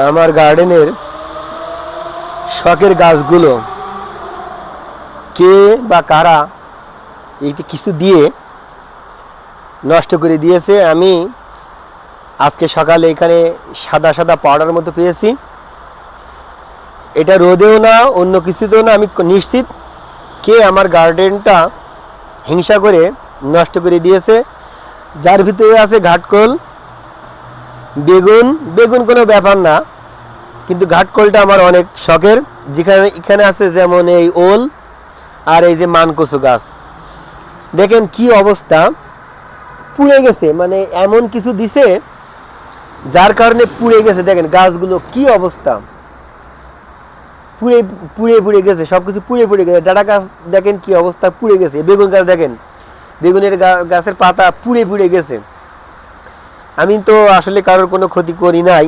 আমার গার্ডেনের শখের গাছগুলো কে বা কারা এইটি কিছু দিয়ে নষ্ট করে দিয়েছে। আমি আজকে সকালে এখানে সাদা সাদা পাউডার মতো পেয়েছি। এটা রোদেও না, অন্য কিছুতেও না, আমি নিশ্চিত কে আমার গার্ডেনটা হিংসা করে নষ্ট করে দিয়েছে। যার ভিতরে আছে ঘাটকোল, বেগুন। বেগুন কোনো ব্যাপার না, কিন্তু ঘাটকোলটা আমার অনেক শখের। যেখানে এখানে আছে যেমন এই ওল আর এই যে মানকচু গাছ, দেখেন কি অবস্থা, পুড়ে গেছে। মানে এমন কিছু দিছে যার কারণে পুড়ে গেছে। দেখেন গাছগুলো কি অবস্থা, পুড়ে পুড়ে পুড়ে গেছে, সবকিছু পুড়ে পুড়ে গেছে। ডাটা গাছ দেখেন কি অবস্থা, পুড়ে গেছে। বেগুন গাছ দেখেন, বেগুনের গাছের পাতা পুড়ে পুড়ে গেছে। আমি তো আসলে কারোর কোনো ক্ষতি করি নাই,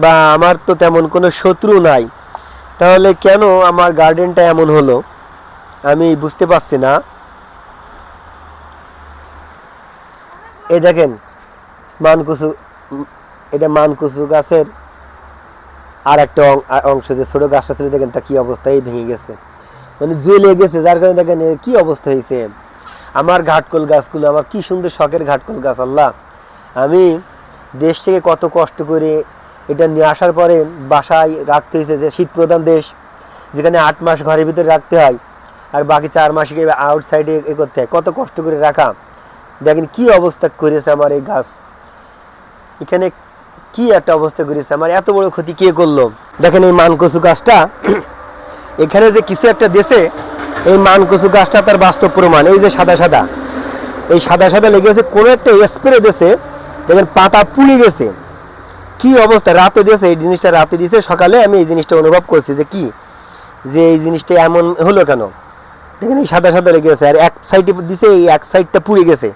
বা আমার তো তেমন কোনো শত্রু নাই, তাহলে কেন আমার গার্ডেনটা এমন হলো আমি বুঝতে পারছি না। এই দেখেন মানকচু, এটা মানকচু গাছের আর একটা অংশ, যে ছোট গাছটা ছিল দেখেন তা কি অবস্থা, এই ভেঙে গেছে, মানে জ্বলে গেছে। যার কারণে দেখেন কি অবস্থা হয়েছে। আমার ঘাটকোল গাছগুলো, আমার কি সুন্দর শখের ঘাটকোল গাছ, আল্লাহ, আমি দেশ থেকে কত কষ্ট করে এটা নিয়ে আসার পরে বাসায় রাখতে হয়েছে। যে শীত প্রধান দেশ, যেখানে 8 মাস ঘরের ভিতরে রাখতে হয় আর বাকি 4 মাসকে আউটসাইডে এ করতে হয়, কত কষ্ট করে রাখা। দেখেন কি অবস্থা করেছে আমার এই গাছ, এখানে কি একটা অবস্থা করেছে। আমার এত বড় ক্ষতি কে করলো। দেখেন এই মানকচু গাছটা, এখানে যে কিছু একটা দেশে, এই মানকচু গাছটা তার বাস্তব প্রমাণ। এই যে সাদা সাদা, এই সাদা সাদা লেগেছে, কোনো একটা স্প্রে দিয়েছে, দেখেন পাতা পুড়ে গেছে। কি অবস্থা, রাতে দিয়েছে এই জিনিসটা, রাতে দিয়েছে, সকালে আমি এই জিনিসটা অনুভব করছি যে কি, যে এই জিনিসটা এমন হলো কেন। দেখেন এই সাদা সাদা লেগে গেছে, আর এক সাইডে দিছে, এই এক সাইডটা পুড়ে গেছে।